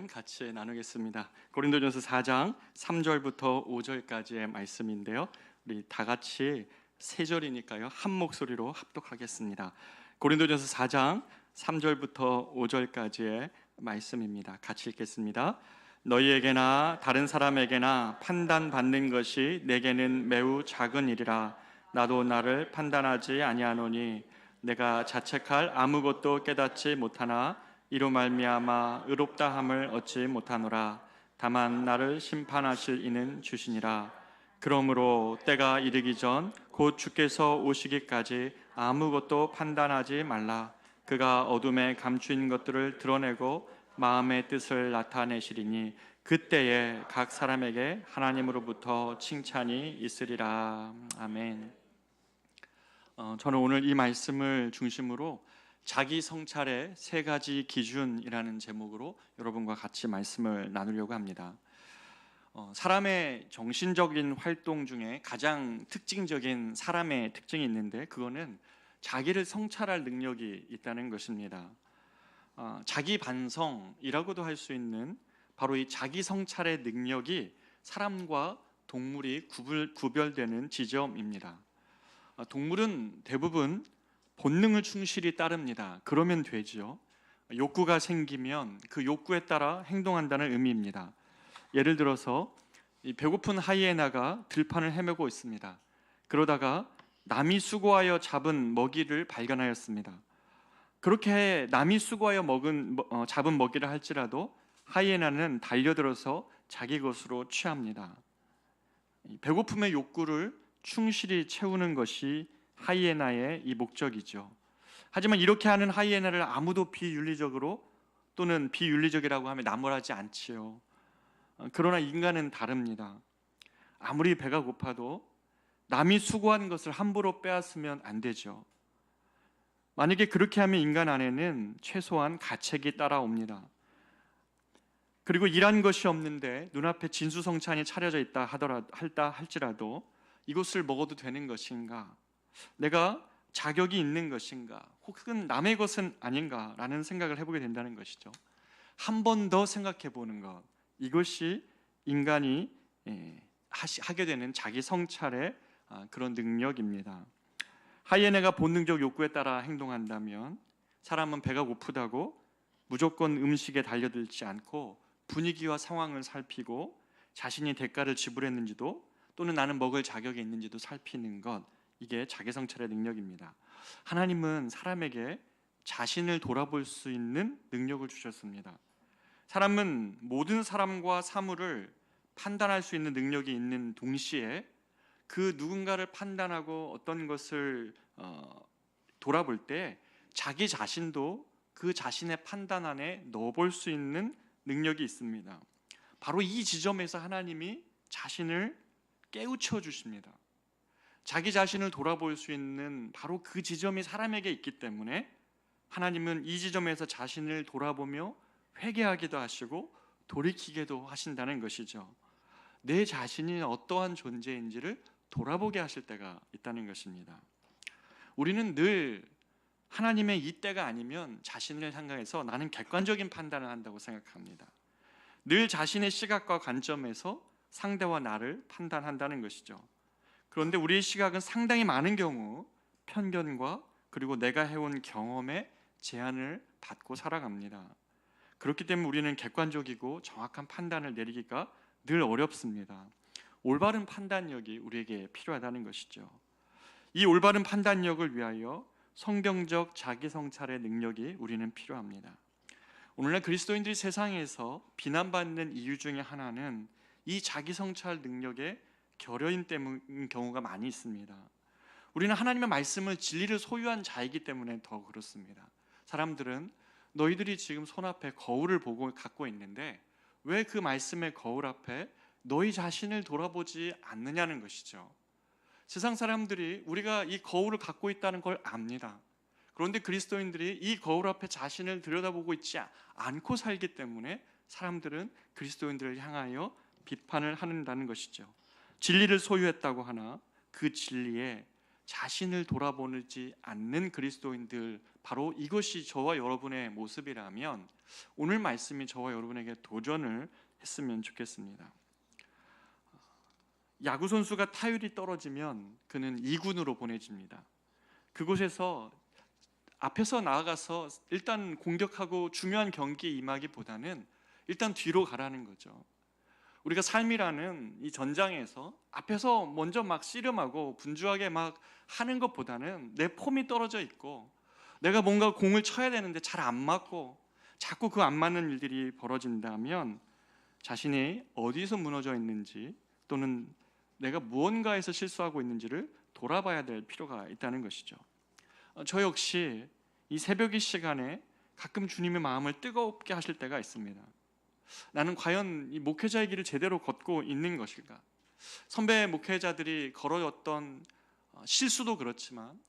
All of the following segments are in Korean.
같이 나누겠습니다. 고린도전서 4장 3절부터 5절까지의 말씀인데요. 우리 다 같이 세 절이니까요. 한 목소리로 합독하겠습니다. 고린도전서 4장 3절부터 5절까지의 말씀입니다. 같이 읽겠습니다. 너희에게나 다른 사람에게나 판단받는 것이 내게는 매우 작은 일이라. 나도 나를 판단하지 아니하노니 내가 자책할 아무것도 깨닫지 못하나 이로 말미암아 의롭다함을 얻지 못하노라. 다만 나를 심판하실 이는 주시니라. 그러므로 때가 이르기 전 곧 주께서 오시기까지 아무것도 판단하지 말라. 그가 어둠에 감추인 것들을 드러내고 마음의 뜻을 나타내시리니 그때에 각 사람에게 하나님으로부터 칭찬이 있으리라. 아멘. 저는 오늘 이 말씀을 중심으로 자기 성찰의 세 가지 기준이라는 제목으로 여러분과 같이 말씀을 나누려고 합니다. 사람의 정신적인 활동 중에 가장 특징적인 사람의 특징이 있는데 그거는 자기를 성찰할 능력이 있다는 것입니다. 자기 반성이라고도 할 수 있는 바로 이 자기 성찰의 능력이 사람과 동물이 구별되는 지점입니다. 동물은 대부분 본능을 충실히 따릅니다. 그러면 되죠. 욕구가 생기면 그 욕구에 따라 행동한다는 의미입니다. 예를 들어서 이 배고픈 하이에나가 들판을 헤매고 있습니다. 그러다가 남이 수고하여 잡은 먹이를 발견하였습니다. 그렇게 남이 수고하여 잡은 먹이를 할지라도 하이에나는 달려들어서 자기 것으로 취합니다. 배고픔의 욕구를 충실히 채우는 것이 하이에나의 이 목적이죠. 하지만 이렇게 하는 하이에나를 아무도 비윤리적으로 또는 비윤리적이라고 하면 나무라지 않지요. 그러나 인간은 다릅니다. 아무리 배가 고파도 남이 수고한 것을 함부로 빼앗으면 안 되죠. 만약에 그렇게 하면 인간 안에는 최소한 가책이 따라옵니다. 그리고 일한 것이 없는데 눈앞에 진수성찬이 차려져 있다 할지라도 이것을 먹어도 되는 것인가? 내가 자격이 있는 것인가? 혹은 남의 것은 아닌가? 라는 생각을 해보게 된다는 것이죠. 한 번 더 생각해 보는 것, 이것이 인간이 하게 되는 자기 성찰의 그런 능력입니다. 하이에나가 본능적 욕구에 따라 행동한다면 사람은 배가 고프다고 무조건 음식에 달려들지 않고 분위기와 상황을 살피고 자신이 대가를 지불했는지도 또는 나는 먹을 자격이 있는지도 살피는 것, 이게 자기 성찰의 능력입니다. 하나님은 사람에게 자신을 돌아볼 수 있는 능력을 주셨습니다. 사람은 모든 사람과 사물을 판단할 수 있는 능력이 있는 동시에 그 누군가를 판단하고 어떤 것을 돌아볼 때 자기 자신도 그 자신의 판단 안에 넣어볼 수 있는 능력이 있습니다. 바로 이 지점에서 하나님이 자신을 깨우쳐 주십니다. 자기 자신을 돌아볼 수 있는 바로 그 지점이 사람에게 있기 때문에 하나님은 이 지점에서 자신을 돌아보며 회개하기도 하시고 돌이키기도 하신다는 것이죠. 내 자신이 어떠한 존재인지를 돌아보게 하실 때가 있다는 것입니다. 우리는 늘 하나님의 이 때가 아니면 자신을 향해서 나는 객관적인 판단을 한다고 생각합니다. 늘 자신의 시각과 관점에서 상대와 나를 판단한다는 것이죠. 그런데 우리의 시각은 상당히 많은 경우 편견과 그리고 내가 해온 경험에 제한을 받고 살아갑니다. 그렇기 때문에 우리는 객관적이고 정확한 판단을 내리기가 늘 어렵습니다. 올바른 판단력이 우리에게 필요하다는 것이죠. 이 올바른 판단력을 위하여 성경적 자기 성찰의 능력이 우리는 필요합니다. 오늘날 그리스도인들이 세상에서 비난받는 이유 중에 하나는 이 자기 성찰 능력의 결여인 때문인 경우가 많이 있습니다. 우리는 하나님의 말씀을 진리를 소유한 자이기 때문에 더 그렇습니다. 사람들은 너희들이 지금 손앞에 거울을 갖고 있는데 왜 그 말씀의 거울 앞에 너희 자신을 돌아보지 않느냐는 것이죠. 세상 사람들이 우리가 이 거울을 갖고 있다는 걸 압니다. 그런데 그리스도인들이 이 거울 앞에 자신을 들여다보고 있지 않고 살기 때문에 사람들은 그리스도인들을 향하여 비판을 한다는 것이죠. 진리를 소유했다고 하나 그 진리에 자신을 돌아보지 않는 그리스도인들, 바로 이것이 저와 여러분의 모습이라면 오늘 말씀이 저와 여러분에게 도전을 했으면 좋겠습니다. 야구 선수가 타율이 떨어지면 그는 2군으로 보내집니다. 그곳에서 앞에서 나아가서 일단 공격하고 중요한 경기에 임하기보다는 일단 뒤로 가라는 거죠. 우리가 삶이라는 이 전장에서 앞에서 먼저 막 씨름하고 분주하게 막 하는 것보다는 내 폼이 떨어져 있고 내가 뭔가 공을 쳐야 되는데 잘 안 맞고 자꾸 그 안 맞는 일들이 벌어진다면 자신이 어디서 무너져 있는지 또는 내가 무언가에서 실수하고 있는지를 돌아봐야 될 필요가 있다는 것이죠. 저 역시 이 새벽의 시간에 가끔 주님의 마음을 뜨겁게 하실 때가 있습니다. 나는 과연 이 목회자의 길을 제대로 걷고 있는 것일까? 선배 목회자들이 걸어왔던 실수도 그렇지만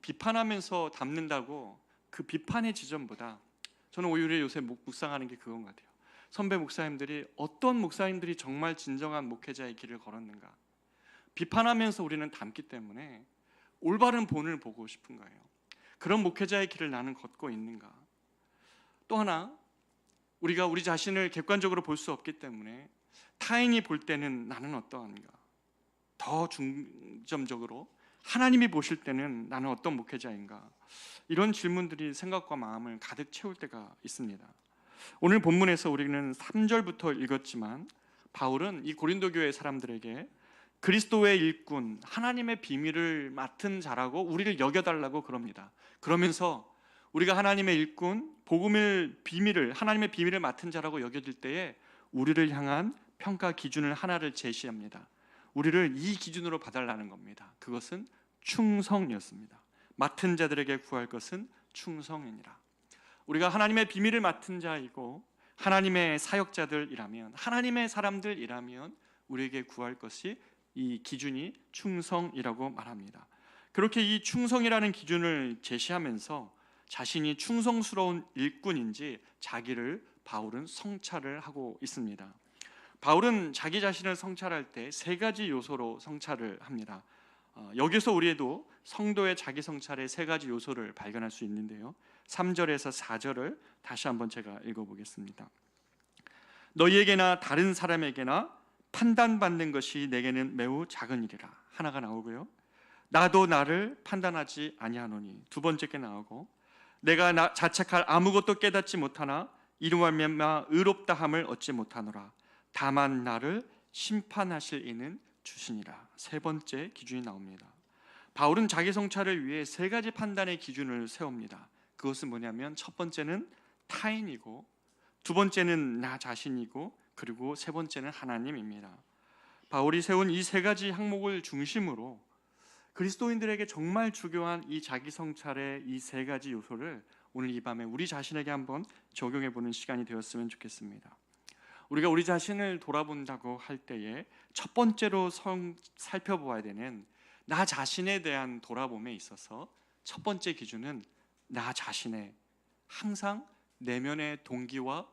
비판하면서 담는다고 그 비판의 지점보다 저는 오히려 요새 묵상하는 게 그건 것 같아요. 선배 목사님들이 어떤 목사님들이 정말 진정한 목회자의 길을 걸었는가? 비판하면서 우리는 담기 때문에 올바른 본을 보고 싶은 거예요. 그런 목회자의 길을 나는 걷고 있는가? 또 하나, 우리가 우리 자신을 객관적으로 볼 수 없기 때문에 타인이 볼 때는 나는 어떠한가? 더 중점적으로 하나님이 보실 때는 나는 어떤 목회자인가? 이런 질문들이 생각과 마음을 가득 채울 때가 있습니다. 오늘 본문에서 우리는 3절부터 읽었지만 바울은 이 고린도 교회 사람들에게 그리스도의 일꾼, 하나님의 비밀을 맡은 자라고 우리를 여겨달라고 그럽니다. 그러면서 우리가 하나님의 일꾼, 복음의 비밀을, 하나님의 비밀을 맡은 자라고 여겨질 때에 우리를 향한 평가 기준을 하나를 제시합니다. 우리를 이 기준으로 봐달라는 겁니다. 그것은 충성이었습니다. 맡은 자들에게 구할 것은 충성이니라. 우리가 하나님의 비밀을 맡은 자이고 하나님의 사역자들이라면, 하나님의 사람들이라면 우리에게 구할 것이 이 기준이 충성이라고 말합니다. 그렇게 이 충성이라는 기준을 제시하면서 자신이 충성스러운 일꾼인지 자기를 바울은 성찰을 하고 있습니다. 바울은 자기 자신을 성찰할 때 세 가지 요소로 성찰을 합니다. 여기서 우리도 성도의 자기 성찰의 세 가지 요소를 발견할 수 있는데요. 3절에서 4절을 다시 한번 제가 읽어보겠습니다. 너희에게나 다른 사람에게나 판단받는 것이 내게는 매우 작은 일이라. 하나가 나오고요. 나도 나를 판단하지 아니하노니. 두 번째 게 나오고, 내가 자책할 아무것도 깨닫지 못하나 이로 말미암아 의롭다함을 얻지 못하노라. 다만 나를 심판하실 이는 주시니라. 세 번째 기준이 나옵니다. 바울은 자기 성찰을 위해 세 가지 판단의 기준을 세웁니다. 그것은 뭐냐면 첫 번째는 타인이고, 두 번째는 나 자신이고, 그리고 세 번째는 하나님입니다. 바울이 세운 이 세 가지 항목을 중심으로 그리스도인들에게 정말 중요한 이 자기 성찰의 이 세 가지 요소를 오늘 이 밤에 우리 자신에게 한번 적용해 보는 시간이 되었으면 좋겠습니다. 우리가 우리 자신을 돌아본다고 할 때에 첫 번째로 살펴보아야 되는 나 자신에 대한 돌아봄에 있어서 첫 번째 기준은 나 자신의 항상 내면의 동기와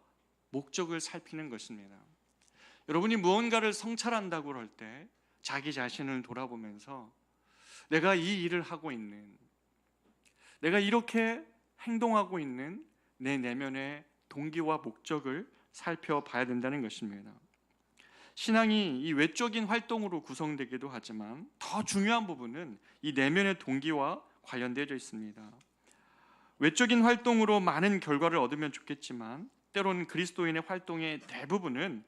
목적을 살피는 것입니다. 여러분이 무언가를 성찰한다고 할 때 자기 자신을 돌아보면서 내가 이 일을 하고 있는, 내가 이렇게 행동하고 있는 내 내면의 동기와 목적을 살펴봐야 된다는 것입니다. 신앙이 이 외적인 활동으로 구성되기도 하지만 더 중요한 부분은 이 내면의 동기와 관련되어 있습니다. 외적인 활동으로 많은 결과를 얻으면 좋겠지만 때로는 그리스도인의 활동의 대부분은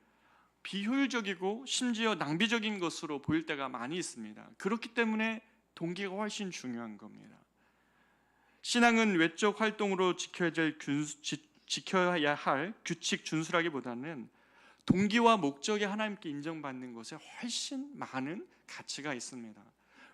비효율적이고 심지어 낭비적인 것으로 보일 때가 많이 있습니다. 그렇기 때문에 동기가 훨씬 중요한 겁니다. 신앙은 외적 활동으로 지켜야 할 규칙 준수라기보다는 동기와 목적이 하나님께 인정받는 것에 훨씬 많은 가치가 있습니다.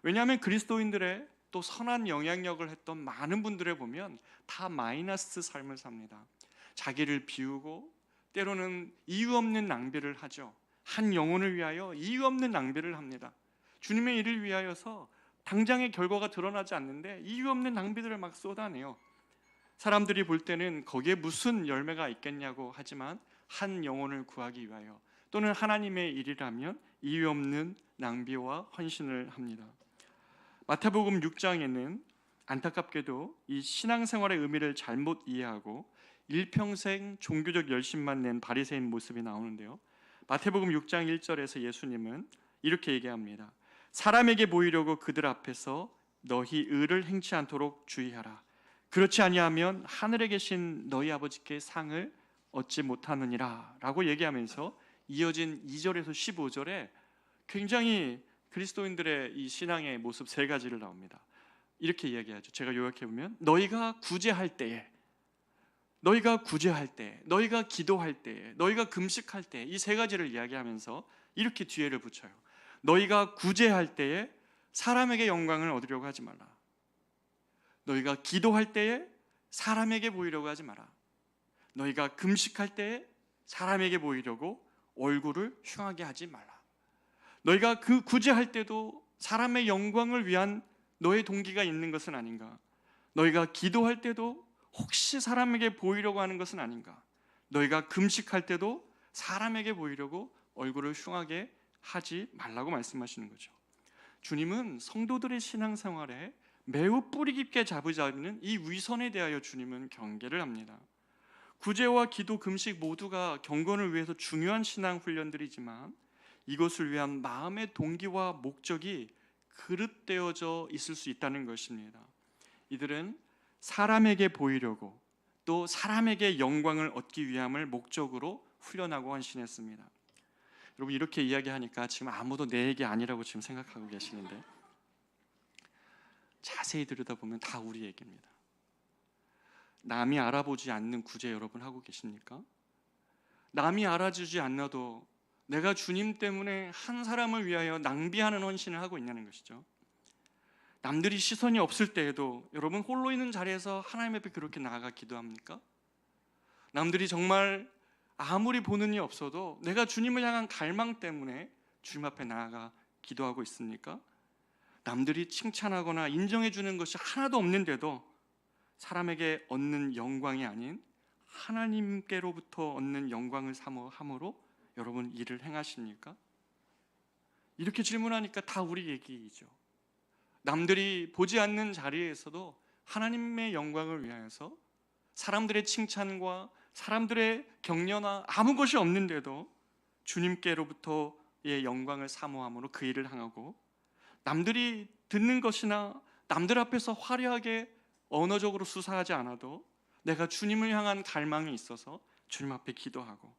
왜냐하면 그리스도인들의 또 선한 영향력을 했던 많은 분들을 보면 다 마이너스 삶을 삽니다. 자기를 비우고 때로는 이유 없는 낭비를 하죠. 한 영혼을 위하여 이유 없는 낭비를 합니다. 주님의 일을 위하여서 당장의 결과가 드러나지 않는데 이유 없는 낭비들을 막 쏟아내요. 사람들이 볼 때는 거기에 무슨 열매가 있겠냐고 하지만 한 영혼을 구하기 위하여 또는 하나님의 일이라면 이유 없는 낭비와 헌신을 합니다. 마태복음 6장에는 안타깝게도 이 신앙생활의 의미를 잘못 이해하고 일평생 종교적 열심만 낸 바리새인 모습이 나오는데요. 마태복음 6장 1절에서 예수님은 이렇게 얘기합니다. 사람에게 보이려고 그들 앞에서 너희 의를 행치 않도록 주의하라. 그렇지 아니하면 하늘에 계신 너희 아버지께 상을 얻지 못하느니라 라고 얘기하면서 이어진 2절에서 15절에 굉장히 그리스도인들의 이 신앙의 모습 세 가지를 나옵니다. 이렇게 이야기하죠. 제가 요약해 보면 너희가 구제할 때에, 너희가 기도할 때에, 너희가 금식할 때에, 이 세 가지를 이야기하면서 이렇게 뒤에를 붙여요. 너희가 구제할 때에 사람에게 영광을 얻으려고 하지 말라. 너희가 기도할 때에 사람에게 보이려고 하지 마라. 너희가 금식할 때에 사람에게 보이려고 얼굴을 흉하게 하지 말라. 너희가 그 구제할 때도 사람의 영광을 위한 너의 동기가 있는 것은 아닌가? 너희가 기도할 때도 혹시 사람에게 보이려고 하는 것은 아닌가? 너희가 금식할 때도 사람에게 보이려고 얼굴을 흉하게 하지 말라고 말씀하시는 거죠. 주님은 성도들의 신앙생활에 매우 뿌리 깊게 잡으자는 이 위선에 대하여 주님은 경계를 합니다. 구제와 기도, 금식 모두가 경건을 위해서 중요한 신앙 훈련들이지만 이것을 위한 마음의 동기와 목적이 그릇되어져 있을 수 있다는 것입니다. 이들은 사람에게 보이려고 또 사람에게 영광을 얻기 위함을 목적으로 훈련하고 헌신했습니다. 여러분, 이렇게 이야기하니까 지금 아무도 내 얘기 아니라고 지금 생각하고 계시는데 자세히 들여다보면 다 우리 얘기입니다. 남이 알아보지 않는 구제 여러분 하고 계십니까? 남이 알아주지 않아도 내가 주님 때문에 한 사람을 위하여 낭비하는 헌신을 하고 있냐는 것이죠. 남들이 시선이 없을 때에도 여러분 홀로 있는 자리에서 하나님 앞에 그렇게 나아가 기도합니까? 남들이 정말 아무리 보는 이 없어도 내가 주님을 향한 갈망 때문에 주님 앞에 나아가 기도하고 있습니까? 남들이 칭찬하거나 인정해 주는 것이 하나도 없는데도 사람에게 얻는 영광이 아닌 하나님께로부터 얻는 영광을 사모함으로 여러분 일을 행하십니까? 이렇게 질문하니까 다 우리 얘기이죠. 남들이 보지 않는 자리에서도 하나님의 영광을 위하여서 사람들의 칭찬과 사람들의 격려나 아무 것이 없는데도 주님께로부터의 영광을 사모함으로 그 일을 행하고, 남들이 듣는 것이나 남들 앞에서 화려하게 언어적으로 수사하지 않아도 내가 주님을 향한 갈망이 있어서 주님 앞에 기도하고,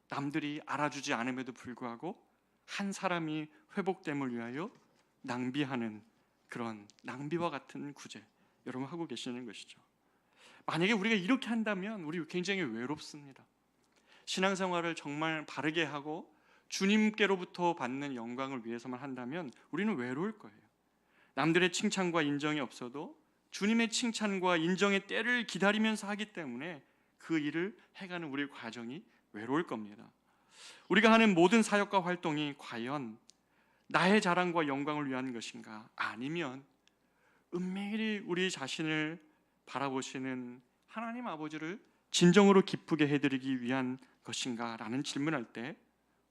남들이 알아주지 않음에도 불구하고 한 사람이 회복됨을 위하여 낭비하는 그런 낭비와 같은 구제 여러분 하고 계시는 것이죠. 만약에 우리가 이렇게 한다면 우리 굉장히 외롭습니다. 신앙생활을 정말 바르게 하고 주님께로부터 받는 영광을 위해서만 한다면 우리는 외로울 거예요. 남들의 칭찬과 인정이 없어도 주님의 칭찬과 인정의 때를 기다리면서 하기 때문에 그 일을 해가는 우리 과정이 외로울 겁니다. 우리가 하는 모든 사역과 활동이 과연 나의 자랑과 영광을 위한 것인가? 아니면 은밀히 우리 자신을 바라보시는 하나님 아버지를 진정으로 기쁘게 해드리기 위한 것인가? 라는 질문할 때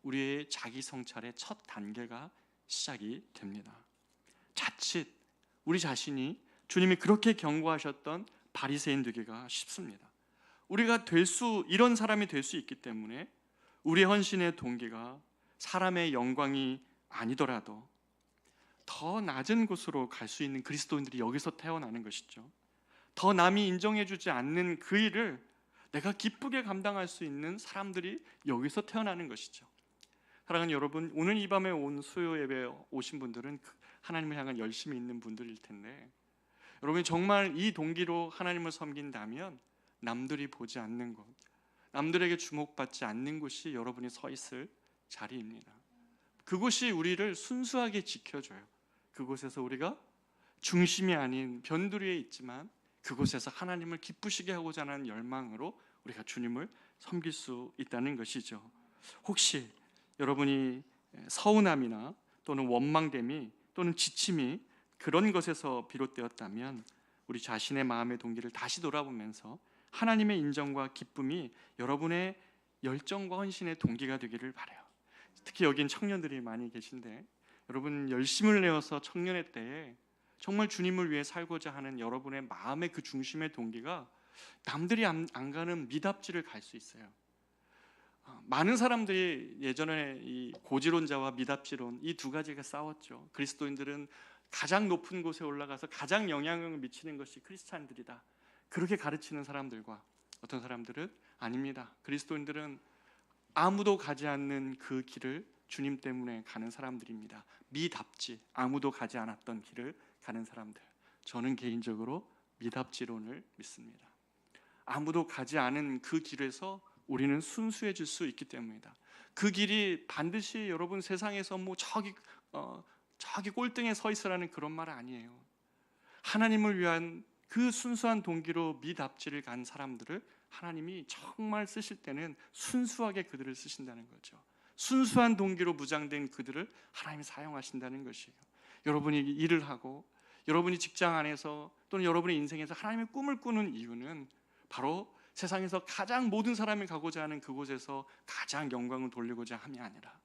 우리의 자기 성찰의 첫 단계가 시작이 됩니다. 자칫 우리 자신이 주님이 그렇게 경고하셨던 바리새인 되기가 쉽습니다. 우리가 이런 사람이 될 수 있기 때문에 우리의 헌신의 동기가 사람의 영광이 아니더라도 더 낮은 곳으로 갈 수 있는 그리스도인들이 여기서 태어나는 것이죠. 더 남이 인정해주지 않는 그 일을 내가 기쁘게 감당할 수 있는 사람들이 여기서 태어나는 것이죠. 사랑하는 여러분, 오늘 이 밤에 온 수요 예배에 오신 분들은 하나님을 향한 열심이 있는 분들일 텐데, 여러분이 정말 이 동기로 하나님을 섬긴다면 남들이 보지 않는 곳, 남들에게 주목받지 않는 곳이 여러분이 서 있을 자리입니다. 그곳이 우리를 순수하게 지켜줘요. 그곳에서 우리가 중심이 아닌 변두리에 있지만 그곳에서 하나님을 기쁘시게 하고자 하는 열망으로 우리가 주님을 섬길 수 있다는 것이죠. 혹시 여러분이 서운함이나 또는 원망됨이 또는 지침이 그런 것에서 비롯되었다면 우리 자신의 마음의 동기를 다시 돌아보면서 하나님의 인정과 기쁨이 여러분의 열정과 헌신의 동기가 되기를 바라요. 특히 여긴 청년들이 많이 계신데, 여러분 열심을 내어서 청년의 때에 정말 주님을 위해 살고자 하는 여러분의 마음의 그 중심의 동기가 남들이 안 가는 미답지를 갈 수 있어요. 많은 사람들이 예전에 이 고지론자와 미답지론 이 두 가지가 싸웠죠. 그리스도인들은 가장 높은 곳에 올라가서 가장 영향력을 미치는 것이 크리스찬들이다. 그렇게 가르치는 사람들과 어떤 사람들은 아닙니다. 그리스도인들은 아무도 가지 않는 그 길을 주님 때문에 가는 사람들입니다. 미답지, 아무도 가지 않았던 길을 가는 사람들. 저는 개인적으로 미답지론을 믿습니다. 아무도 가지 않은 그 길에서 우리는 순수해질 수 있기 때문이다. 그 길이 반드시 여러분 세상에서 뭐 저기 꼴등에 서 있으라는 그런 말 아니에요. 하나님을 위한 그 순수한 동기로 미답지를 간 사람들을 하나님이 정말 쓰실 때는 순수하게 그들을 쓰신다는 거죠. 순수한 동기로 무장된 그들을 하나님이 사용하신다는 것이에요. 여러분이 일을 하고 여러분이 직장 안에서 또는 여러분의 인생에서 하나님의 꿈을 꾸는 이유는 바로 세상에서 가장 모든 사람이 가고자 하는 그곳에서 가장 영광을 돌리고자 함이 아니라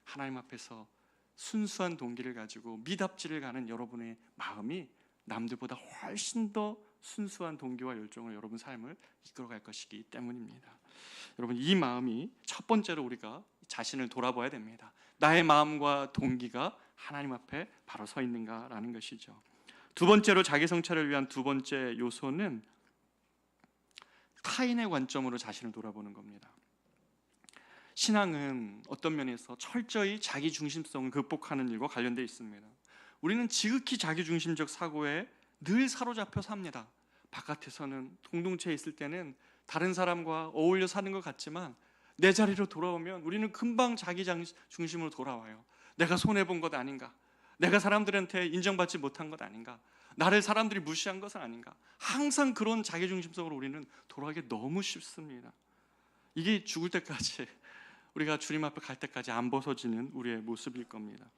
하나님 앞에서 순수한 동기를 가지고 미답지를 가는 여러분의 마음이 남들보다 훨씬 더 순수한 동기와 열정을 여러분 삶을 이끌어갈 것이기 때문입니다. 여러분, 이 마음이 첫 번째로 우리가 자신을 돌아봐야 됩니다. 나의 마음과 동기가 하나님 앞에 바로 서 있는가라는 것이죠. 두 번째로 자기 성찰을 위한 두 번째 요소는 타인의 관점으로 자신을 돌아보는 겁니다. 신앙은 어떤 면에서 철저히 자기 중심성을 극복하는 일과 관련되어 있습니다. 우리는 지극히 자기 중심적 사고에 늘 사로잡혀 삽니다. 바깥에서는 공동체에 있을 때는 다른 사람과 어울려 사는 것 같지만 내 자리로 돌아오면 우리는 금방 자기 중심으로 돌아와요. 내가 손해본 것 아닌가? 내가 사람들한테 인정받지 못한 것 아닌가? 나를 사람들이 무시한 것은 아닌가? 항상 그런 자기 중심성으로 우리는 돌아가기 너무 쉽습니다. 이게 죽을 때까지 우리가 주님 앞에 갈 때까지 안 벗어지는 우리의 모습일 겁니다.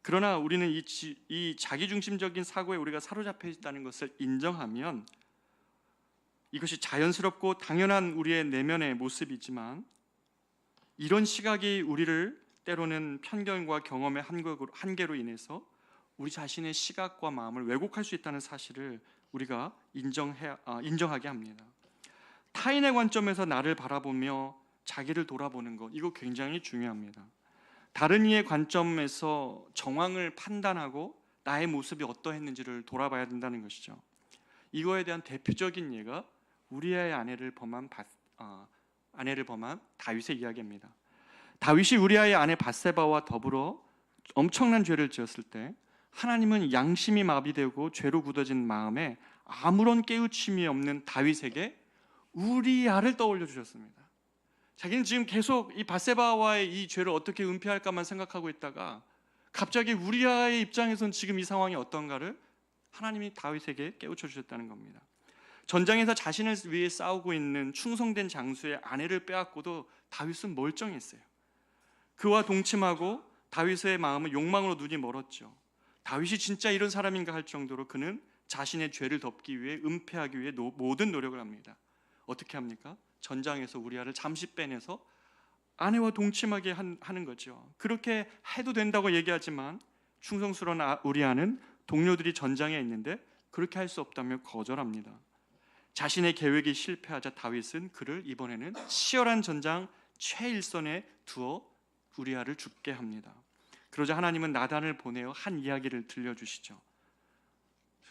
그러나 우리는 이 자기중심적인 사고에 우리가 사로잡혀 있다는 것을 인정하면 이것이 자연스럽고 당연한 우리의 내면의 모습이지만 이런 시각이 우리를 때로는 편견과 경험의 한계로 인해서 우리 자신의 시각과 마음을 왜곡할 수 있다는 사실을 우리가 인정하게 합니다. 타인의 관점에서 나를 바라보며 자기를 돌아보는 것, 이거 굉장히 중요합니다. 다른 이의 관점에서 정황을 판단하고 나의 모습이 어떠했는지를 돌아봐야 된다는 것이죠. 이거에 대한 대표적인 예가 우리아의 아내를 범한 다윗의 이야기입니다. 다윗이 우리아의 아내 밧세바와 더불어 엄청난 죄를 지었을 때 하나님은 양심이 마비되고 죄로 굳어진 마음에 아무런 깨우침이 없는 다윗에게 우리아를 떠올려 주셨습니다. 자기는 지금 계속 이 밧세바와의 이 죄를 어떻게 은폐할까만 생각하고 있다가 갑자기 우리아의 입장에선 지금 이 상황이 어떤가를 하나님이 다윗에게 깨우쳐 주셨다는 겁니다. 전장에서 자신을 위해 싸우고 있는 충성된 장수의 아내를 빼앗고도 다윗은 멀쩡했어요. 그와 동침하고 다윗의 마음은 욕망으로 눈이 멀었죠. 다윗이 진짜 이런 사람인가 할 정도로 그는 자신의 죄를 덮기 위해 은폐하기 위해 모든 노력을 합니다. 어떻게 합니까? 전장에서 우리아를 잠시 빼내서 아내와 동침하게 하는 거죠. 그렇게 해도 된다고 얘기하지만 충성스러운 우리아는 동료들이 전장에 있는데 그렇게 할 수 없다며 거절합니다. 자신의 계획이 실패하자 다윗은 그를 이번에는 치열한 전장 최일선에 두어 우리아를 죽게 합니다. 그러자 하나님은 나단을 보내어 한 이야기를 들려주시죠.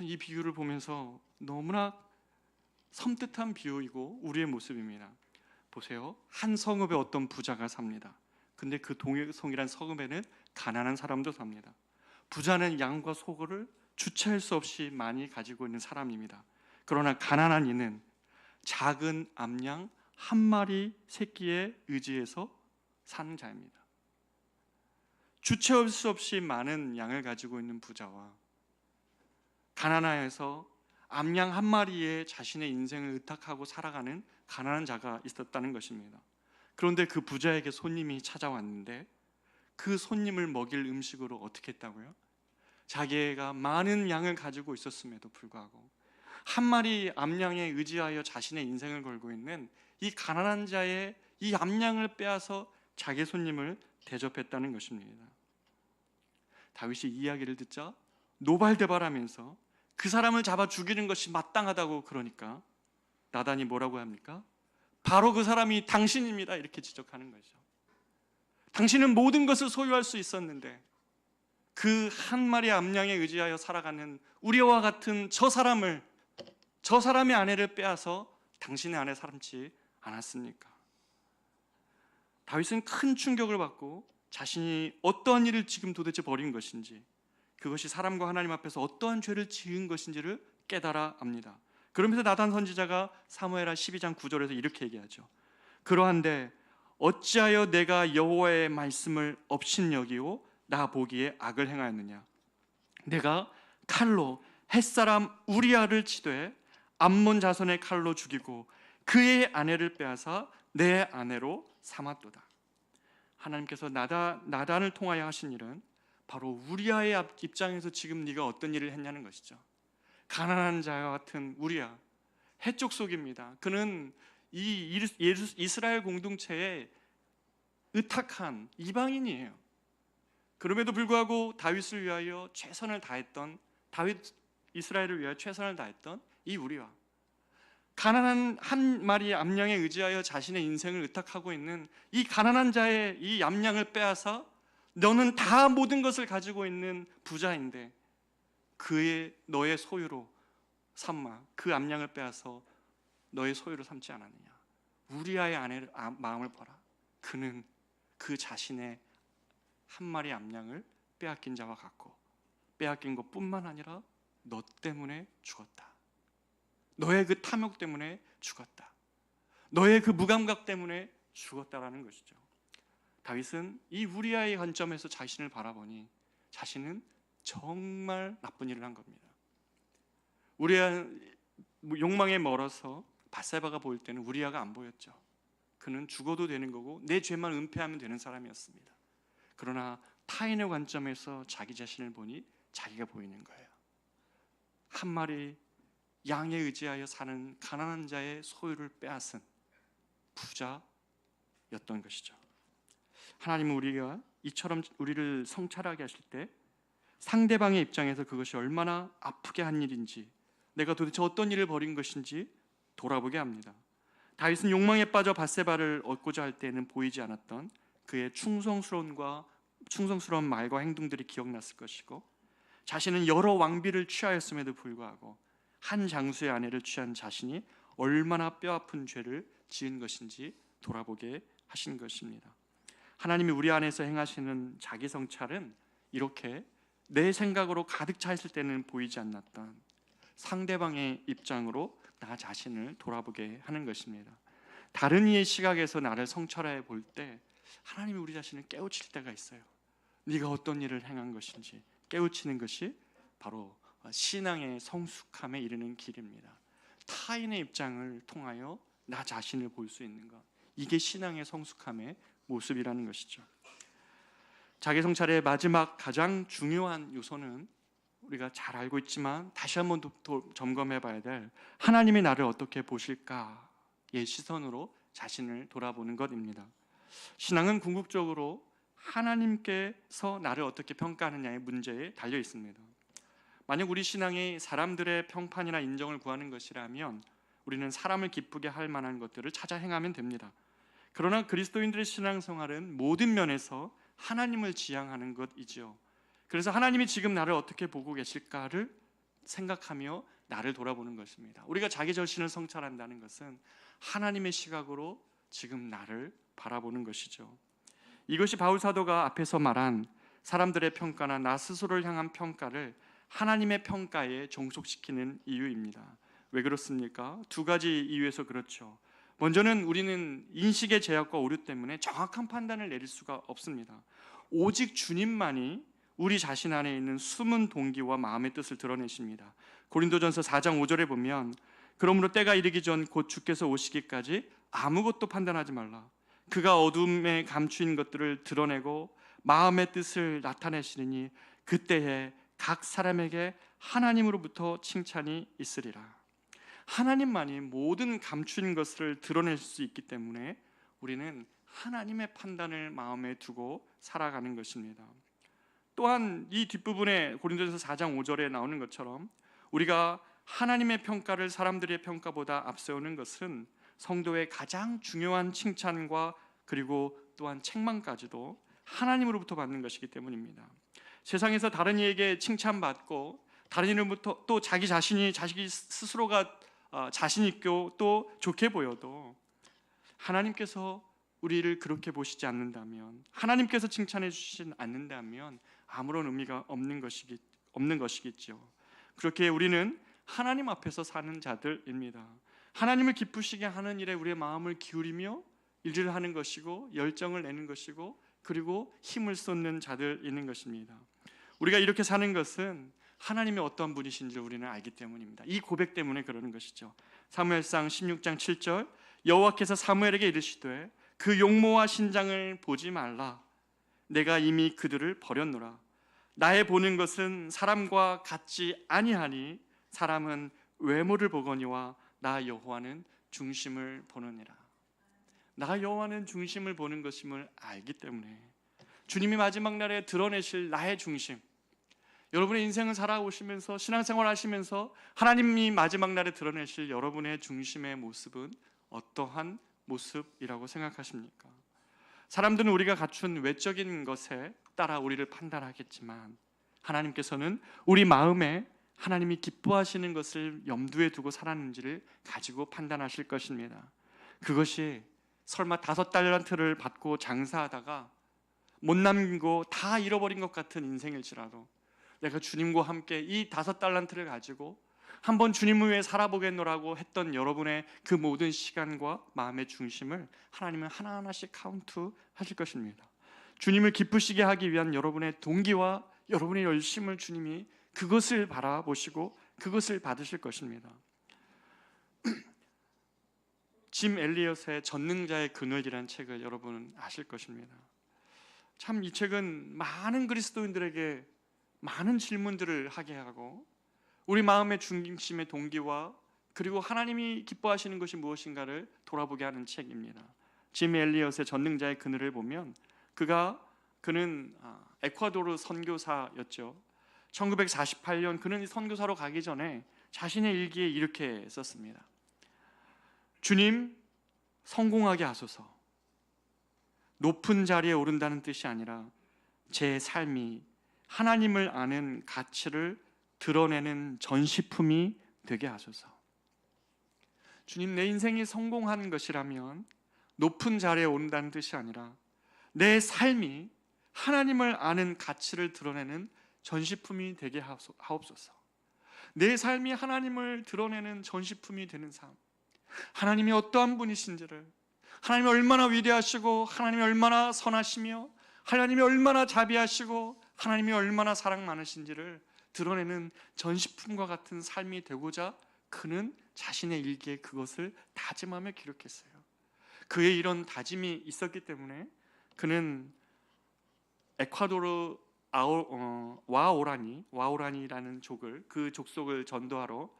이 비유를 보면서 너무나 섬뜩한 비유이고 우리의 모습입니다. 보세요. 한 성읍에 어떤 부자가 삽니다. 근데 그 동성이란 성읍에는 가난한 사람도 삽니다. 부자는 양과 소를 주체할 수 없이 많이 가지고 있는 사람입니다. 그러나 가난한 이는 작은 암양 한 마리 새끼에 의지해서 사는 자입니다. 주체할 수 없이 많은 양을 가지고 있는 부자와 가난하여서 암양 한 마리에 자신의 인생을 의탁하고 살아가는 가난한 자가 있었다는 것입니다. 그런데 그 부자에게 손님이 찾아왔는데 그 손님을 먹일 음식으로 어떻게 했다고요? 자기가 많은 양을 가지고 있었음에도 불구하고 한 마리 암양에 의지하여 자신의 인생을 걸고 있는 이 가난한 자의 이 암양을 빼앗아 자기 손님을 대접했다는 것입니다. 다윗이 이 이야기를 듣자 노발대발하면서 그 사람을 잡아 죽이는 것이 마땅하다고 그러니까 나단이 뭐라고 합니까? 바로 그 사람이 당신입니다, 이렇게 지적하는 거죠. 당신은 모든 것을 소유할 수 있었는데 그 한 마리 암양에 의지하여 살아가는 우리와 같은 저 사람의 아내를 빼앗아 당신의 아내 삼지 않았습니까? 다윗은 큰 충격을 받고 자신이 어떠한 일을 지금 도대체 벌인 것인지, 그것이 사람과 하나님 앞에서 어떠한 죄를 지은 것인지를 깨달아 압니다. 그러면서 나단 선지자가 사무엘하 12장 9절에서 이렇게 얘기하죠. 그러한데 어찌하여 내가 여호와의 말씀을 업신여기고 나 보기에 악을 행하였느냐? 내가 칼로 햇사람 우리아를 치되 암몬 자손의 칼로 죽이고 그의 아내를 빼앗아 내 아내로 삼았도다. 하나님께서 나단을 통하여 하신 일은 바로 우리아의 입장에서 지금 네가 어떤 일을 했냐는 것이죠. 가난한 자와 같은 우리아, 해쪽 속입니다. 그는 이 이스라엘 공동체에 의탁한 이방인이에요. 그럼에도 불구하고 다윗을 위하여 최선을 다했던, 이스라엘을 위하여 최선을 다했던 이 우리아, 가난한 한 마리 암양에 의지하여 자신의 인생을 의탁하고 있는 이 가난한 자의 이 암양을 빼앗아 너는 다 모든 것을 가지고 있는 부자인데 너의 소유로 삼아 그 암양을 빼앗아 너의 소유로 삼지 않았느냐? 우리아의 아내를 마음을 봐라. 그는 그 자신의 한 마리 암양을 빼앗긴 자와 같고, 빼앗긴 것뿐만 아니라 너 때문에 죽었다. 너의 그 탐욕 때문에 죽었다. 너의 그 무감각 때문에 죽었다라는 것이죠. 다윗은 이 우리아의 관점에서 자신을 바라보니 자신은 정말 나쁜 일을 한 겁니다. 우리아 욕망에 멀어서 밧세바가 보일 때는 우리아가 안 보였죠. 그는 죽어도 되는 거고 내 죄만 은폐하면 되는 사람이었습니다. 그러나 타인의 관점에서 자기 자신을 보니 자기가 보이는 거예요. 한 마리 양에 의지하여 사는 가난한 자의 소유를 빼앗은 부자였던 것이죠. 하나님은 우리가 이처럼 우리를 성찰하게 하실 때 상대방의 입장에서 그것이 얼마나 아프게 한 일인지, 내가 도대체 어떤 일을 벌인 것인지 돌아보게 합니다. 다윗은 욕망에 빠져 밧세바를 얻고자 할 때는 보이지 않았던 그의 충성스러운 말과 행동들이 기억났을 것이고, 자신은 여러 왕비를 취하였음에도 불구하고 한 장수의 아내를 취한 자신이 얼마나 뼈아픈 죄를 지은 것인지 돌아보게 하신 것입니다. 하나님이 우리 안에서 행하시는 자기 성찰은 이렇게 내 생각으로 가득 차 있을 때는 보이지 않았던 상대방의 입장으로 나 자신을 돌아보게 하는 것입니다. 다른 이의 시각에서 나를 성찰해 볼 때 하나님이 우리 자신을 깨우칠 때가 있어요. 네가 어떤 일을 행한 것인지 깨우치는 것이 바로 신앙의 성숙함에 이르는 길입니다. 타인의 입장을 통하여 나 자신을 볼 수 있는 것, 이게 신앙의 성숙함의 모습이라는 것이죠. 자기 성찰의 마지막 가장 중요한 요소는 우리가 잘 알고 있지만 다시 한번 점검해 봐야 될, 하나님이 나를 어떻게 보실까의 시선으로 자신을 돌아보는 것입니다. 신앙은 궁극적으로 하나님께서 나를 어떻게 평가하느냐의 문제에 달려 있습니다. 만약 우리 신앙이 사람들의 평판이나 인정을 구하는 것이라면 우리는 사람을 기쁘게 할 만한 것들을 찾아 행하면 됩니다. 그러나 그리스도인들의 신앙생활은 모든 면에서 하나님을 지향하는 것이지요. 그래서 하나님이 지금 나를 어떻게 보고 계실까를 생각하며 나를 돌아보는 것입니다. 우리가 자기 자신을 성찰한다는 것은 하나님의 시각으로 지금 나를 바라보는 것이죠. 이것이 바울 사도가 앞에서 말한 사람들의 평가나 나 스스로를 향한 평가를 하나님의 평가에 종속시키는 이유입니다. 왜 그렇습니까? 두 가지 이유에서 그렇죠. 먼저는 우리는 인식의 제약과 오류 때문에 정확한 판단을 내릴 수가 없습니다. 오직 주님만이 우리 자신 안에 있는 숨은 동기와 마음의 뜻을 드러내십니다. 고린도전서 4장 5절에 보면 그러므로 때가 이르기 전 곧 주께서 오시기까지 아무것도 판단하지 말라. 그가 어둠에 감추인 것들을 드러내고 마음의 뜻을 나타내시리니 그때에 각 사람에게 하나님으로부터 칭찬이 있으리라. 하나님만이 모든 감추인 것을 드러낼 수 있기 때문에 우리는 하나님의 판단을 마음에 두고 살아가는 것입니다. 또한 이 뒷부분에 고린도전서 4장 5절에 나오는 것처럼 우리가 하나님의 평가를 사람들의 평가보다 앞세우는 것은 성도의 가장 중요한 칭찬과 그리고 또한 책망까지도 하나님으로부터 받는 것이기 때문입니다. 세상에서 다른 이에게 칭찬받고 다른 이로부터 또 자기 스스로가 자신 있고 또 좋게 보여도 하나님께서 우리를 그렇게 보시지 않는다면, 하나님께서 칭찬해 주시지 않는다면 아무런 의미가 없는 것이겠죠. 그렇게 우리는 하나님 앞에서 사는 자들입니다. 하나님을 기쁘시게 하는 일에 우리의 마음을 기울이며 일을 하는 것이고 열정을 내는 것이고 그리고 힘을 쏟는 자들인 것입니다. 우리가 이렇게 사는 것은 하나님이 어떠한 분이신지 우리는 알기 때문입니다. 이 고백 때문에 그러는 것이죠. 사무엘상 16장 7절, 여호와께서 사무엘에게 이르시되 그 용모와 신장을 보지 말라. 내가 이미 그들을 버렸노라. 나의 보는 것은 사람과 같지 아니하니 사람은 외모를 보거니와 나 여호와는 중심을 보느니라. 나 여호와는 중심을 보는 것임을 알기 때문에 주님이 마지막 날에 드러내실 나의 중심, 여러분의 인생을 살아오시면서 신앙생활 하시면서 하나님이 마지막 날에 드러내실 여러분의 중심의 모습은 어떠한 모습이라고 생각하십니까? 사람들은 우리가 갖춘 외적인 것에 따라 우리를 판단하겠지만 하나님께서는 우리 마음에 하나님이 기뻐하시는 것을 염두에 두고 살았는지를 가지고 판단하실 것입니다. 그것이 설마 5달란트를 받고 장사하다가 못 남기고 다 잃어버린 것 같은 인생일지라도 내가 주님과 함께 이 5달란트를 가지고 한번 주님을 위해 살아보겠노라고 했던 여러분의 그 모든 시간과 마음의 중심을 하나님은 하나하나씩 카운트 하실 것입니다. 주님을 기쁘시게 하기 위한 여러분의 동기와 여러분의 열심을 주님이 그것을 바라보시고 그것을 받으실 것입니다. 짐 엘리엇의 전능자의 그늘이라는 책을 여러분은 아실 것입니다. 참 이 책은 많은 그리스도인들에게 많은 질문들을 하게 하고 우리 마음의 중심의 동기와 그리고 하나님이 기뻐하시는 것이 무엇인가를 돌아보게 하는 책입니다. 짐 엘리엇의 전능자의 그늘을 보면 그는 에콰도르 선교사였죠. 1948년 그는 선교사로 가기 전에 자신의 일기에 이렇게 썼습니다. 주님, 성공하게 하소서. 높은 자리에 오른다는 뜻이 아니라 제 삶이 하나님을 아는 가치를 드러내는 전시품이 되게 하소서. 주님, 내 인생이 성공한 것이라면 높은 자리에 오른다는 뜻이 아니라 내 삶이 하나님을 아는 가치를 드러내는 전시품이 되게 하옵소서. 내 삶이 하나님을 드러내는 전시품이 되는 삶, 하나님이 어떠한 분이신지를, 하나님이 얼마나 위대하시고 하나님이 얼마나 선하시며 하나님이 얼마나 자비하시고 하나님이 얼마나 사랑 많으신지를 드러내는 전시품과 같은 삶이 되고자 그는 자신의 일기에 그것을 다짐하며 기록했어요. 그의 이런 다짐이 있었기 때문에 그는 에콰도르 와오라니라는 그 족속을 전도하러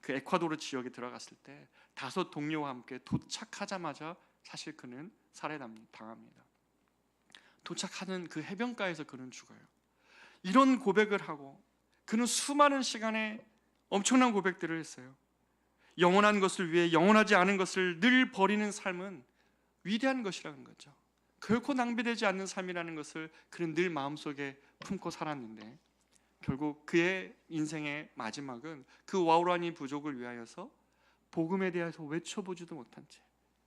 그 에콰도르 지역에 들어갔을 때 5 동료와 함께 도착하자마자 사실 그는 살해당합니다. 도착하는 그 해변가에서 그는 죽어요. 이런 고백을 하고 그는 수많은 시간에 엄청난 고백들을 했어요. 영원한 것을 위해 영원하지 않은 것을 늘 버리는 삶은 위대한 것이라는 거죠. 결코 낭비되지 않는 삶이라는 것을 그는 늘 마음속에 품고 살았는데 결국 그의 인생의 마지막은 그 와우라니 부족을 위하여서 복음에 대해서 외쳐보지도 못한 채,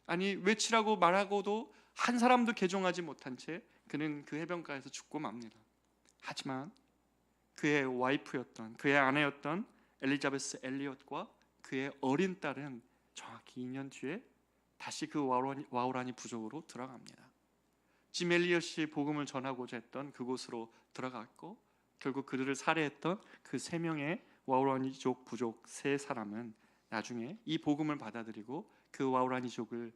아니 외치라고 말하고도 한 사람도 개종하지 못한 채 그는 그 해변가에서 죽고 맙니다. 하지만 그의 와이프였던, 그의 아내였던 엘리자베스 엘리엇과 그의 어린 딸은 정확히 2년 뒤에 다시 그 와우라니 부족으로 들어갑니다. 짐 엘리엇이 복음을 전하고자 했던 그곳으로 들어갔고 결국 그들을 살해했던 그 3명의 와우라니족 부족 3사람은 나중에 이 복음을 받아들이고 그 와우라니족을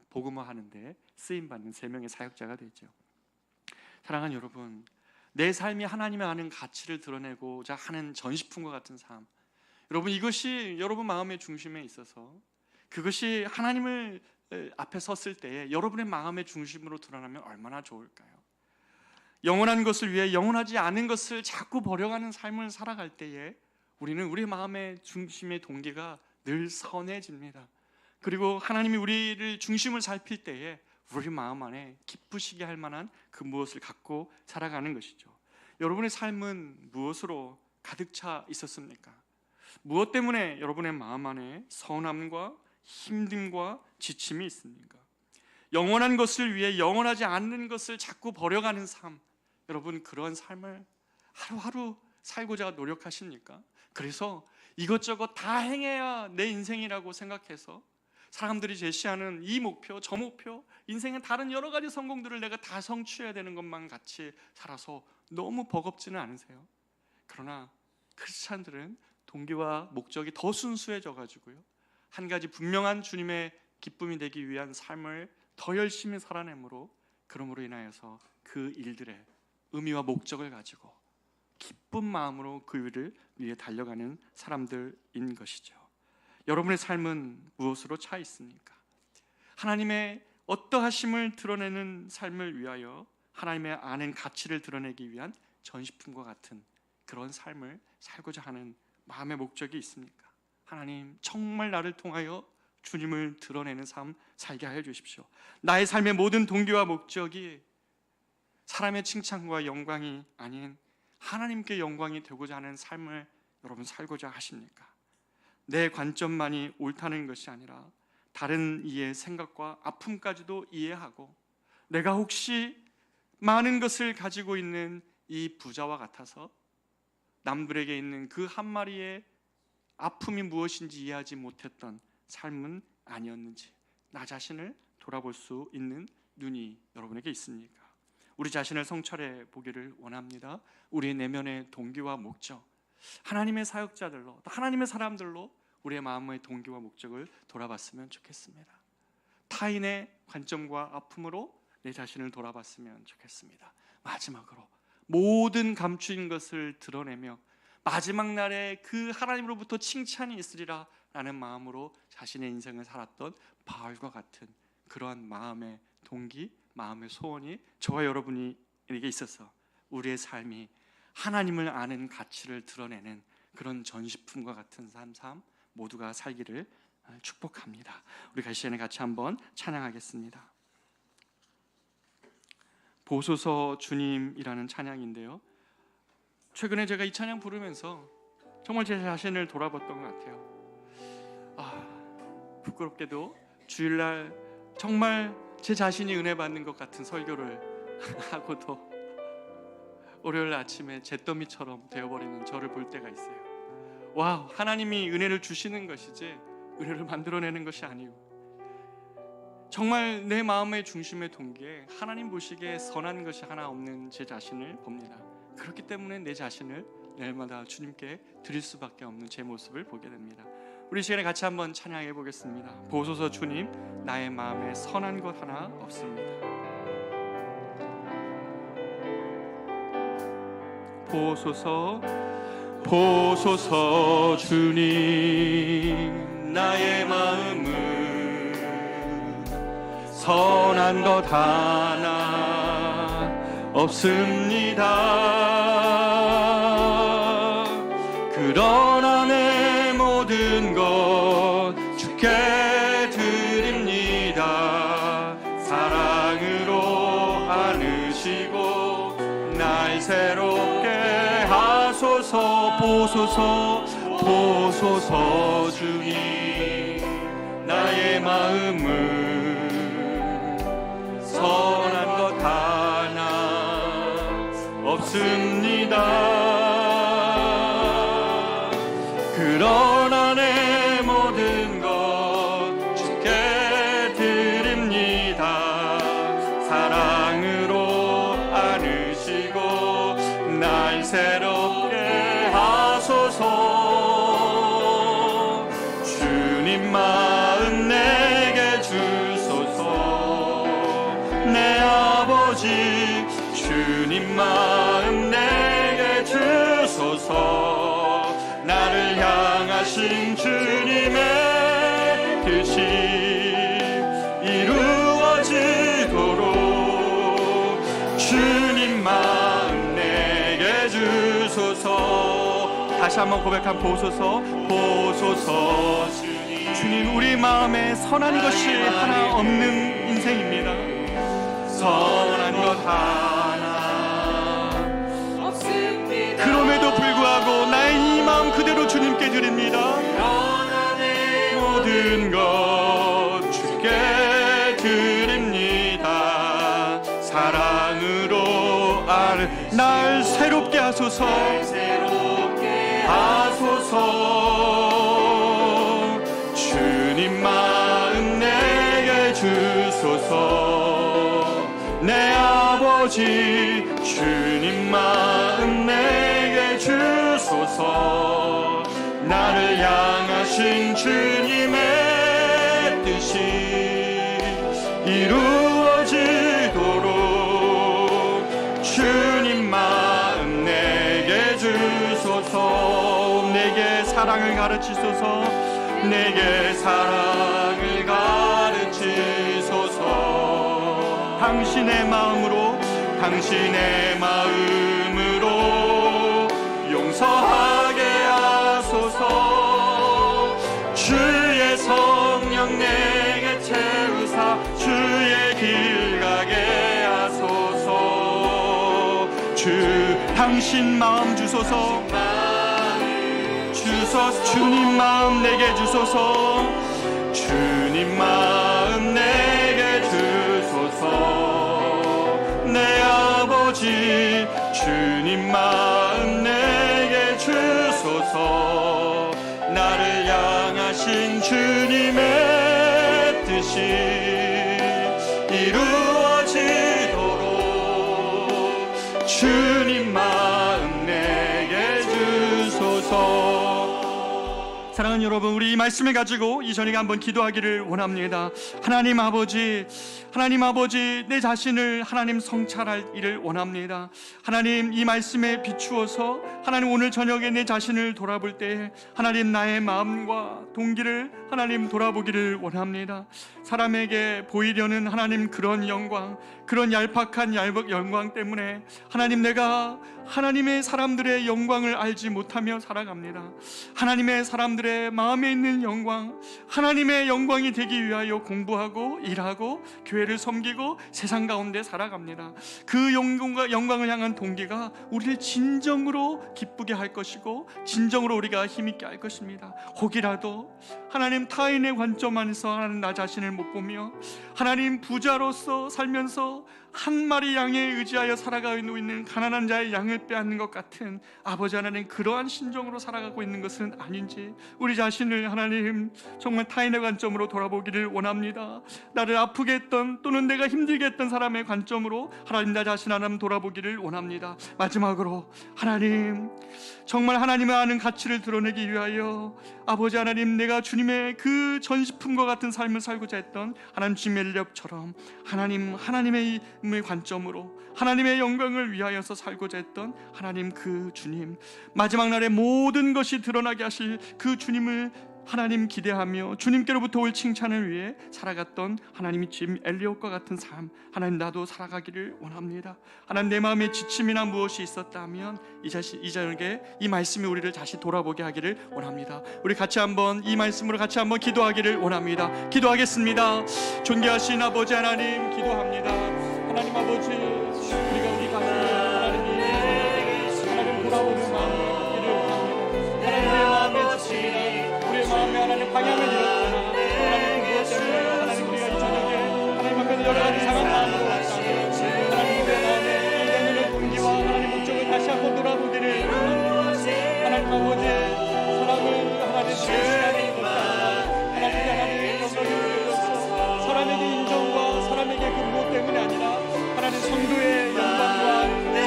복음화하는 데 쓰임받는 3명의 사역자가 되죠. 사랑하는 여러분, 내 삶이 하나님의 아는 가치를 드러내고자 하는 전시품과 같은 삶, 여러분 이것이 여러분 마음의 중심에 있어서 그것이 하나님을 앞에 섰을 때에 여러분의 마음의 중심으로 드러나면 얼마나 좋을까요? 영원한 것을 위해 영원하지 않은 것을 자꾸 버려가는 삶을 살아갈 때에 우리는 우리 마음의 중심의 동기가 늘 선해집니다. 그리고 하나님이 우리를 중심을 살필 때에 우리 마음 안에 기쁘시게 할 만한 그 무엇을 갖고 살아가는 것이죠. 여러분의 삶은 무엇으로 가득 차 있었습니까? 무엇 때문에 여러분의 마음 안에 서운함과 힘듦과 지침이 있습니까? 영원한 것을 위해 영원하지 않는 것을 자꾸 버려가는 삶, 여러분 그런 삶을 하루하루 살고자 노력하십니까? 그래서 이것저것 다 행해야 내 인생이라고 생각해서 사람들이 제시하는 이 목표, 저 목표, 인생의 다른 여러 가지 성공들을 내가 다 성취해야 되는 것만 같이 살아서 너무 버겁지는 않으세요? 그러나 크리스찬들은 동기와 목적이 더 순수해져 가지고요, 한 가지 분명한 주님의 기쁨이 되기 위한 삶을 더 열심히 살아내므로, 그러므로 인하여서 그 일들의 의미와 목적을 가지고 기쁜 마음으로 그 일을 위해 달려가는 사람들인 것이죠. 여러분의 삶은 무엇으로 차 있습니까? 하나님의 어떠하심을 드러내는 삶을 위하여 하나님의 아는 가치를 드러내기 위한 전시품과 같은 그런 삶을 살고자 하는 마음의 목적이 있습니까? 하나님 정말 나를 통하여 주님을 드러내는 삶 살게 하여 주십시오. 나의 삶의 모든 동기와 목적이 사람의 칭찬과 영광이 아닌 하나님께 영광이 되고자 하는 삶을 여러분 살고자 하십니까? 내 관점만이 옳다는 것이 아니라 다른 이의 생각과 아픔까지도 이해하고, 내가 혹시 많은 것을 가지고 있는 이 부자와 같아서 남들에게 있는 그 한 마리의 아픔이 무엇인지 이해하지 못했던 삶은 아니었는지 나 자신을 돌아볼 수 있는 눈이 여러분에게 있습니까? 우리 자신을 성찰해 보기를 원합니다. 우리의 내면의 동기와 목적, 하나님의 사역자들로, 하나님의 사람들로 우리의 마음의 동기와 목적을 돌아봤으면 좋겠습니다. 타인의 관점과 아픔으로 내 자신을 돌아봤으면 좋겠습니다. 마지막으로 모든 감추인 것을 드러내며 마지막 날에 그 하나님으로부터 칭찬이 있으리라 라는 마음으로 자신의 인생을 살았던 바울과 같은 그러한 마음의 동기, 마음의 소원이 저와 여러분에게 있어서 우리의 삶이 하나님을 아는 가치를 드러내는 그런 전시품과 같은 삶 모두가 살기를 축복합니다. 우리 이 시간에 같이 한번 찬양하겠습니다. 보소서 주님이라는 찬양인데요, 최근에 제가 이 찬양 부르면서 정말 제 자신을 돌아봤던 것 같아요. 부끄럽게도 주일날 정말 제 자신이 은혜 받는 것 같은 설교를 하고도 월요일 아침에 잿더미처럼 되어버리는 저를 볼 때가 있어요. 와, 하나님이 은혜를 주시는 것이지 은혜를 만들어내는 것이 아니고, 정말 내 마음의 중심의 동기에 하나님 보시기에 선한 것이 하나 없는 제 자신을 봅니다. 그렇기 때문에 내 자신을 날마다 주님께 드릴 수밖에 없는 제 모습을 보게 됩니다. 우리 시간에 같이 한번 찬양해 보겠습니다. 보소서 주님, 나의 마음에 선한 것 하나 없습니다. 보소서, 보소서 주님, 나의 마음은 선한 것 하나 없습니다. 그러나 내 모든 것 주께 드립니다. 사랑으로 안으시고 날 새롭게 하소서. 보소서, 보소서 주님, 나의 마음은 선한 것 하나 없습니다. 그러나 내 모든 것 주께 드립니다. 사랑으로 안으시고 날 새롭게 하소서. 주님 마음 내게 주소서. 내 아버지 주님 마음 내게 주소서. 나를 향하신 주님의 뜻이 이루어지도록 주님 마음 내게 주소서. 다시 한번 고백한 보소서 보소서. 주님, 우리 마음에 선한 것이 하나 없는 인생입니다. 선한 것 하나 없습니다. 그럼에도 불구하고 나의 이 마음 그대로 주님께 드립니다. 모든 것 주께 드립니다. 사랑으로 날 새롭게 하소서. 주님 마음 내게 주소서. 내 아버지 주님 마음 내게 주소서. 나를 향하신 주님의 뜻이 이루어지도록 주님 마음 내게 주소서. 내게 사랑을 가르치소서. 내게 사랑을 가르치소서. 당신의 마음으로 용서하게 하소서. 주의 성령 내게 채우사 주의 길 가게 하소서. 당신 마음 주소서. 주님 마음 내게 주소서. 주님 마음 내게 주소서. 내 아버지 주님 마음 내게 주소서. 나를 향하신 주님의 뜻이 이루어지도록 주님 마음 내게 주소서. 사랑하는 여러분, 우리 이 말씀을 가지고 이 저녁에 한번 기도하기를 원합니다. 하나님 아버지, 내 자신을 하나님 성찰할 일을 원합니다. 하나님, 이 말씀에 비추어서 하나님 오늘 저녁에 내 자신을 돌아볼 때 하나님 나의 마음과 동기를 하나님 돌아보기를 원합니다. 사람에게 보이려는 하나님 그런 영광, 그런 얄팍한 영광 때문에 하나님 내가 하나님의 사람들의 영광을 알지 못하며 살아갑니다. 하나님의 사람들의 마음에 있는 영광, 하나님의 영광이 되기 위하여 공부하고 일하고 교회를 섬기고 세상 가운데 살아갑니다. 그 영광을 향한 동기가 우리를 진정으로 기쁘게 할 것이고 진정으로 우리가 힘있게 할 것입니다. 혹이라도 하나님 타인의 관점 안에서 하나님 나 자신을 못 보며 하나님 부자로서 살면서 한 마리 양에 의지하여 살아가고 있는 가난한 자의 양을 빼앗는 것 같은 아버지 하나님, 그러한 심정으로 살아가고 있는 것은 아닌지 우리 자신을 하나님 정말 타인의 관점으로 돌아보기를 원합니다. 나를 아프게 했던 또는 내가 힘들게 했던 사람의 관점으로 하나님 나 자신 하나님 돌아보기를 원합니다. 마지막으로 하나님, 정말 하나님을 아는 가치를 드러내기 위하여 아버지 하나님, 내가 주님의 그 전시품과 같은 삶을 살고자 했던 하나님 주님의 인력처럼 하나님의 관점으로 하나님의 영광을 위하여서 살고자 했던 하나님 그 주님, 마지막 날에 모든 것이 드러나게 하실 그 주님을 하나님 기대하며 주님께로부터 올 칭찬을 위해 살아갔던 하나님이 짐 엘리엇과 같은 삶, 하나님 나도 살아가기를 원합니다. 하나님, 내 마음에 지침이나 무엇이 있었다면 이 저녁에 이 말씀이 우리를 다시 돌아보게 하기를 원합니다. 우리 같이 한번 이 말씀으로 같이 한번 기도하기를 원합니다. 기도하겠습니다. 존귀하신 아버지 하나님, 기도합니다. 하나님 아버지, 우리가 우리 가슴에 하나님 돌아보는 마음을 갖기를 원합니다. 하나님의 마음에 지침이나 우리의 마음에 하나님 방향을 잃었거나 하나님 그것 때문에 하나님 우리가 이 저녁에 하나님 앞에서 여러 가지 상한 마음으로 왔다면 하나님 우리의 마음에 이전의 동기와 하나님 목적을 다시 한번 돌아보기를 원합니다. 하나님 아버지, 사랑을 하나님 시간이 있다 하나님께 하나님의 영광을 드려서 사람에게 인정과 사람에게 그 무엇 때문이 아니라 하나님 성도의 영광과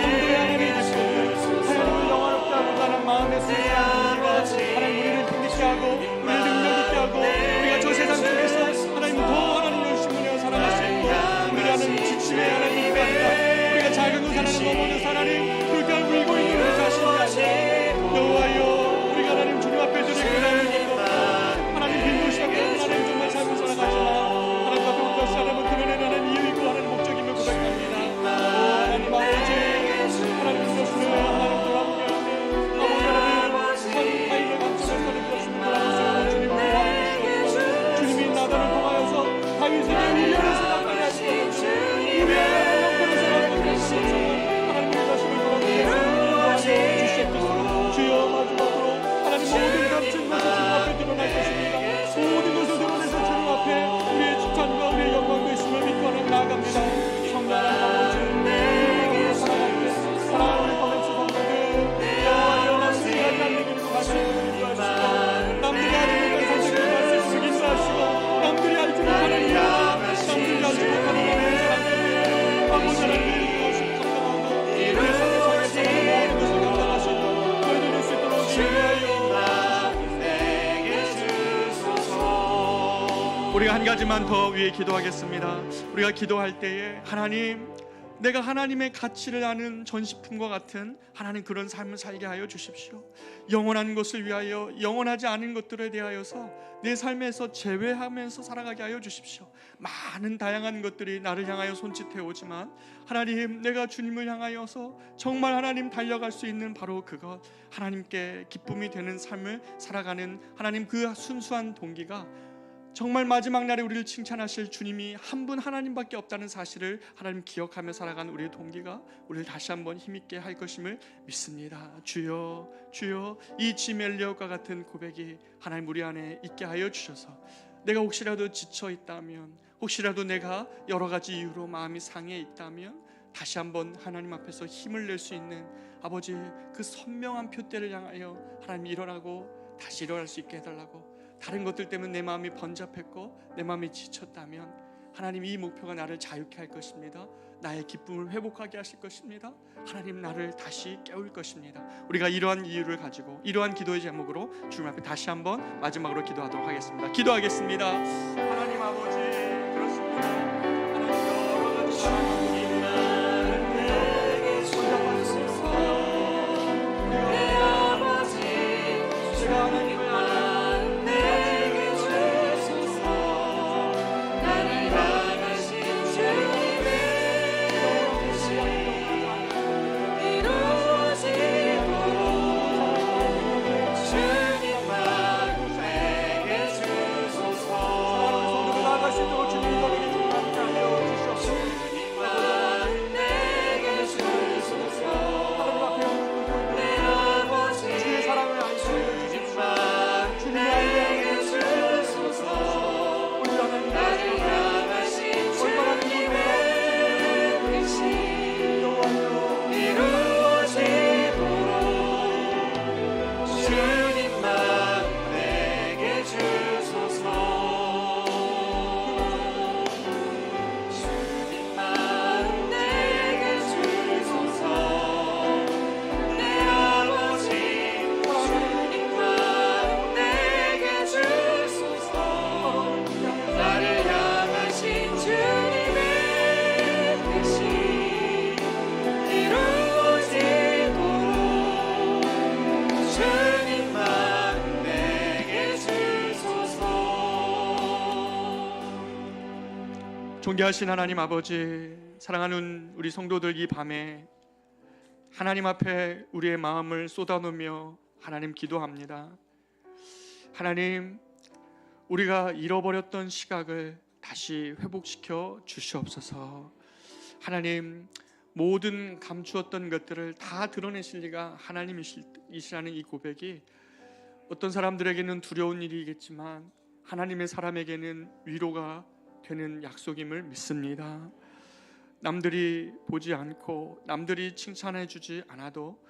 성도의 하나님의 기쁨을 하나님을 영화롭게 하고자는 마음의 순수함과 하나님 우리를 힘있게 하고 우리를 능력 있게 하고 우리가 저 세상 속에서 하나님 더 하나님 열심히 살아갈 수 있고 우리가 하는 지침의 하나님 인간과 우리가 작은 것 하나님 넘어는 하나님 그렇게 울고 있는 우리 자신이 아니라 여호와여, 우리가 하나님 주님 앞에 드리는 하나님 빈도시하고 하나님 정말 삶을 살아가지만 하나님 앞에 온 것이 하나님을 드러내는 이유이고 하나님 목적임을 고백합니다. 하나님 아버지, 하나님 그것을 하나님 돌아보게 하며 아버지 하나님 한 가지만 더 위해 기도하겠습니다. 우리가 기도할 때에 하나님, 내가 하나님의 가치를 아는 전시품과 같은 하나님 그런 삶을 살게 하여 주십시오. 영원한 것을 위하여 영원하지 않은 것들에 대하여서 내 삶에서 제외하면서 살아가게 하여 주십시오. 많은 다양한 것들이 나를 향하여 손짓해 오지만 하나님, 내가 주님을 향하여서 정말 하나님 달려갈 수 있는 바로 그것, 하나님께 기쁨이 되는 삶을 살아가는 하나님 그 순수한 동기가 정말 마지막 날에 우리를 칭찬하실 주님이 한 분 하나님밖에 없다는 사실을 하나님 기억하며 살아가는 우리의 동기가 우리를 다시 한번 힘있게 할 것임을 믿습니다. 주여, 주여, 이 짐 엘리엇과 같은 고백이 하나님 우리 안에 있게 하여 주셔서 내가 혹시라도 지쳐 있다면, 혹시라도 내가 여러 가지 이유로 마음이 상해 있다면 다시 한번 하나님 앞에서 힘을 낼 수 있는 아버지 그 선명한 표대를 향하여 하나님 일어나고 다시 일어날 수 있게 해달라고, 다른 것들 때문에 내 마음이 번잡했고 내 마음이 지쳤다면 하나님 이 목표가 나를 자유케 할 것입니다. 나의 기쁨을 회복하게 하실 것입니다. 하나님 나를 다시 깨울 것입니다. 우리가 이러한 이유를 가지고 이러한 기도의 제목으로 주님 앞에 다시 한번 마지막으로 기도하도록 하겠습니다. 기도하겠습니다. 하나님 아버지, 그렇습니다. 하나님 여러 가지 사랑하고 내 아버지, 제가 하나님을 존귀하신 하나님 아버지, 사랑하는 우리 성도들, 이 밤에 하나님 앞에 우리의 마음을 쏟아놓으며 하나님 기도합니다. 하나님, 우리가 잃어버렸던 시각을 다시 회복시켜 주시옵소서. 하나님, 모든 감추었던 것들을 다 드러내실 리가 하나님이시라는 이 고백이 어떤 사람들에게는 두려운 일이겠지만 하나님의 사람에게는 위로가 되는 약속임을 믿습니다. 남들이 보지 않고 남들이 칭찬해 주지 않아도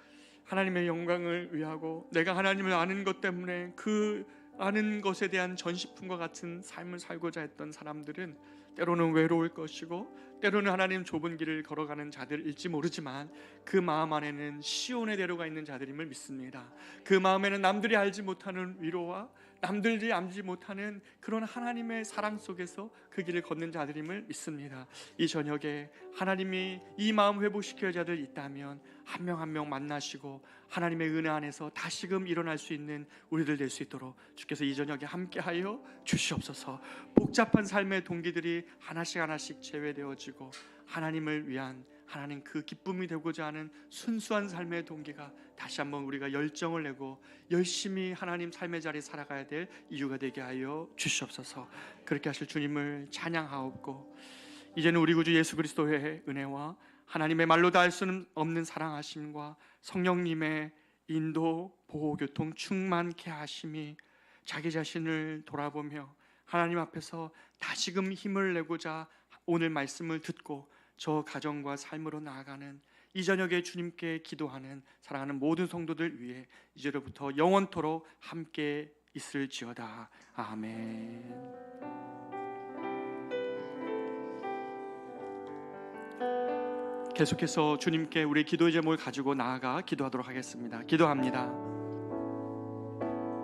하나님의 영광을 위하고 내가 하나님을 아는 것 때문에 그 아는 것에 대한 전시품과 같은 삶을 살고자 했던 사람들은 때로는 외로울 것이고 때로는 하나님 좁은 길을 걸어가는 자들일지 모르지만 그 마음 안에는 시온의 대로가 있는 자들임을 믿습니다. 그 마음에는 남들이 알지 못하는 위로와 남들이 알지 못하는 그런 하나님의 사랑 속에서 그 길을 걷는 자들임을 믿습니다. 이 저녁에 하나님이 이 마음 회복시켜야 할 자들 있다면 한 명 한 명 만나시고 하나님의 은혜 안에서 다시금 일어날 수 있는 우리들 될 수 있도록 주께서 이 저녁에 함께하여 주시옵소서. 복잡한 삶의 동기들이 하나씩 하나씩 제외되어지고 하나님을 위한 하나님 그 기쁨이 되고자 하는 순수한 삶의 동기가 다시 한번 우리가 열정을 내고 열심히 하나님 삶의 자리에 살아가야 될 이유가 되게 하여 주시옵소서. 그렇게 하실 주님을 찬양하옵고 이제는 우리 구주 예수 그리스도의 은혜와 하나님의 말로 다 할 수는 없는 사랑하심과 성령님의 인도, 보호, 교통 충만케 하심이 자기 자신을 돌아보며 하나님 앞에서 다시금 힘을 내고자 오늘 말씀을 듣고 저 가정과 삶으로 나아가는 이 저녁에 주님께 기도하는 사랑하는 모든 성도들 위해 이제로부터 영원토록 함께 있을지어다. 아멘. 계속해서 주님께 우리 기도의 제목을 가지고 나아가 기도하도록 하겠습니다. 기도합니다.